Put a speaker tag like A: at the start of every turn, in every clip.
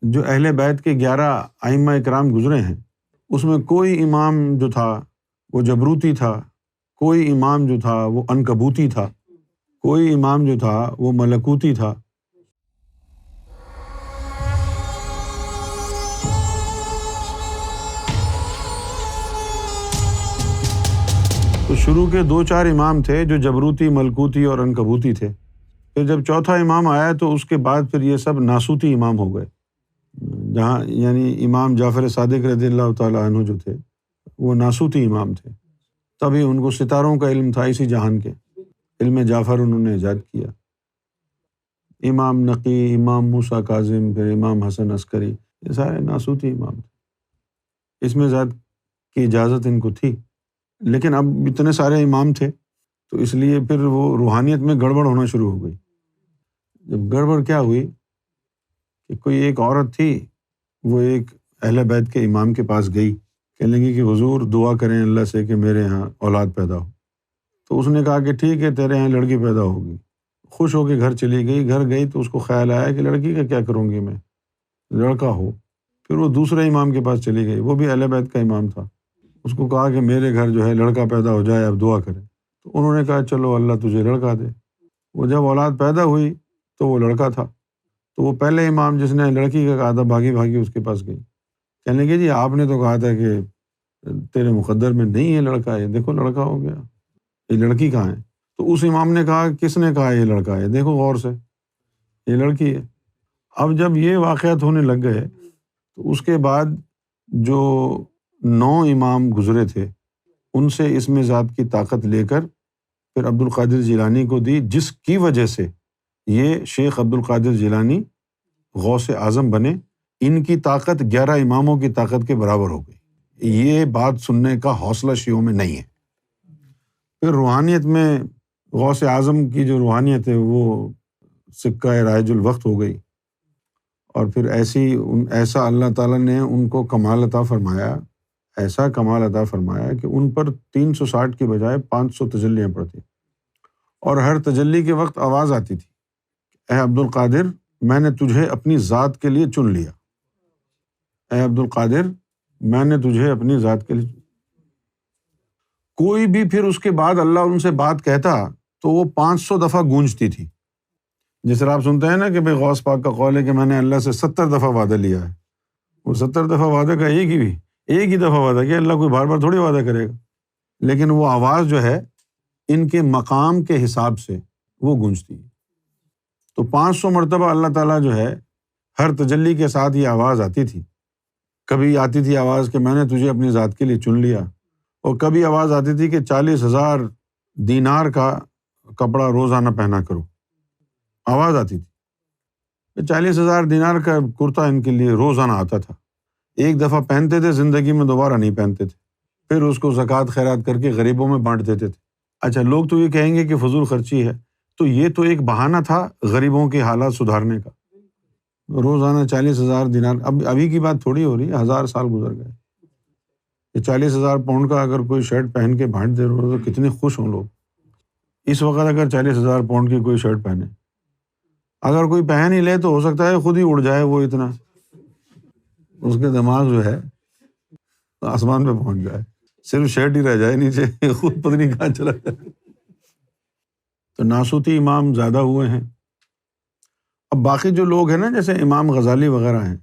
A: جو اہل بیت کے 11 ائمہ اکرام گزرے ہیں، اس میں کوئی امام جو تھا وہ جبروتی تھا، کوئی امام جو تھا وہ عنکبوتی تھا، کوئی امام جو تھا وہ ملکوتی تھا۔ تو شروع کے 2-4 امام تھے جو جبروتی، ملکوتی اور عنکبوتی تھے۔ پھر جب چوتھا امام آیا تو اس کے بعد پھر یہ سب ناسوتی امام ہو گئے، جہاں یعنی امام جعفر صادق رضی اللہ تعالیٰ عنہ جو تھے وہ ناسوتی امام تھے۔ تبھی ان کو ستاروں کا علم تھا، اسی جہان کے علم جعفر انہوں نے ایجاد کیا۔ امام نقی، امام موسیٰ کاظم، پھر امام حسن عسکری، یہ سارے ناسوتی امام تھے۔ اس میں ذات کی اجازت ان کو تھی، لیکن اب اتنے سارے امام تھے تو اس لیے پھر وہ روحانیت میں گڑبڑ ہونا شروع ہو گئی۔ جب گڑبڑ کیا ہوئی کہ کوئی ایک عورت تھی، وہ ایک اہل بیت کے امام کے پاس گئی، کہنے لگی کہ حضور دعا کریں اللہ سے کہ میرے ہاں اولاد پیدا ہو۔ تو اس نے کہا کہ ٹھیک ہے، تیرے ہاں لڑکی پیدا ہوگی۔ خوش ہو کے گھر چلی گئی۔ گھر گئی تو اس کو خیال آیا کہ لڑکی کا کیا کروں گی میں، لڑکا ہو۔ پھر وہ دوسرے امام کے پاس چلی گئی، وہ بھی اہل بیت کا امام تھا۔ اس کو کہا کہ میرے گھر جو ہے لڑکا پیدا ہو جائے، اب دعا کریں۔ تو انہوں نے کہا چلو اللہ تجھے لڑکا دے۔ وہ جب اولاد پیدا ہوئی تو وہ لڑکا تھا، تو وہ پہلے امام جس نے لڑکی کا کہا تھا بھاگی بھاگی اس کے پاس گئی، کہنے لگے جی آپ نے تو کہا تھا کہ تیرے مقدر میں نہیں ہے لڑکا، ہے دیکھو لڑکا ہو گیا، یہ لڑکی کہاں ہے؟ تو اس امام نے کہا کس نے کہا یہ لڑکا ہے، دیکھو غور سے یہ لڑکی ہے۔ اب جب یہ واقعات ہونے لگ گئے تو اس کے بعد جو 9 امام گزرے تھے ان سے اس میں ذات کی طاقت لے کر پھر عبد القادر جیلانی کو دی، جس کی وجہ سے یہ شیخ عبد القادر جیلانی غوث اعظم بنے۔ ان کی طاقت 11 اماموں کی طاقت کے برابر ہو گئی۔ یہ بات سننے کا حوصلہ شیعوں میں نہیں ہے۔ پھر روحانیت میں غوث اعظم کی جو روحانیت ہے وہ سکہ رائج الوقت ہو گئی، اور پھر ایسا اللہ تعالیٰ نے ان کو کمال عطا فرمایا، ایسا کمال عطا فرمایا کہ ان پر 360 کی بجائے 500 تجلیاں پڑتی، اور ہر تجلی کے وقت آواز آتی تھی، اے عبد القادر میں نے تجھے اپنی ذات کے لیے چن لیا، اے عبد القادر میں نے تجھے اپنی ذات کے لیے۔ کوئی بھی پھر اس کے بعد اللہ ان سے بات کہتا تو وہ 500 دفعہ گونجتی تھی۔ جس طرح آپ سنتے ہیں نا کہ بھائی غوث پاک کا قول ہے کہ میں نے اللہ سے 70 دفعہ وعدہ لیا ہے، وہ 70 دفعہ وعدہ کا ایک ہی دفعہ وعدہ کیا، اللہ کوئی بار بار تھوڑی وعدہ کرے گا، لیکن وہ آواز جو ہے ان کے مقام کے حساب سے وہ گونجتی ہے۔ تو 500 مرتبہ اللہ تعالیٰ جو ہے ہر تجلی کے ساتھ یہ آواز آتی تھی۔ کبھی آتی تھی آواز کہ میں نے تجھے اپنی ذات کے لیے چن لیا، اور کبھی آواز آتی تھی کہ 40,000 دینار کا کپڑا روزانہ پہنا کرو، آواز آتی تھی۔ 40,000 دینار کا کرتا ان کے لیے روزانہ آتا تھا، ایک دفعہ پہنتے تھے، زندگی میں دوبارہ نہیں پہنتے تھے، پھر اس کو زکوٰۃ خیرات کر کے غریبوں میں بانٹ دیتے تھے۔ اچھا لوگ تو یہ کہیں گے کہ فضول خرچی ہے، تو یہ تو ایک بہانہ تھا غریبوں کے حالات سدھارنے کا۔ روزانہ 40,000 دینار، ابھی کی بات تھوڑی ہو رہی ہے، 1000 سال گزر گئے۔ یہ 40,000 پاؤنڈ کا اگر کوئی شرٹ پہن کے بانٹ دے رہے ہو تو کتنے خوش ہوں لوگ۔ اس وقت اگر 40,000 پاؤنڈ کی کوئی شرٹ پہنے، اگر کوئی پہن ہی لے تو ہو سکتا ہے خود ہی اڑ جائے، وہ اتنا اس کے دماغ جو ہے آسمان پہ پہنچ جائے، صرف شرٹ ہی رہ جائے نیچے، خود پتہ نہیں کہاں چلا جائے۔ تو ناسوتی امام زیادہ ہوئے ہیں۔ اب باقی جو لوگ ہیں نا، جیسے امام غزالی وغیرہ ہیں،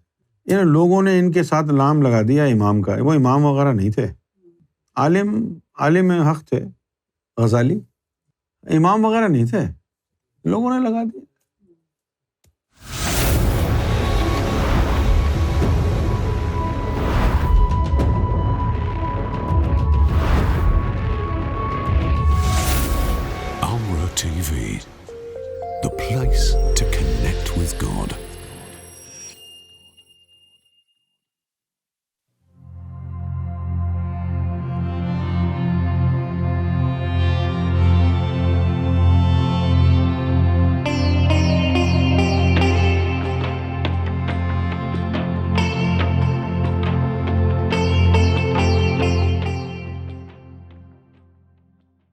A: ان لوگوں نے ان کے ساتھ لام لگا دیا امام کا، وہ امام وغیرہ نہیں تھے، عالم حق تھے غزالی، امام وغیرہ نہیں تھے، لوگوں نے لگا دیا۔
B: TV, the place to connect with God.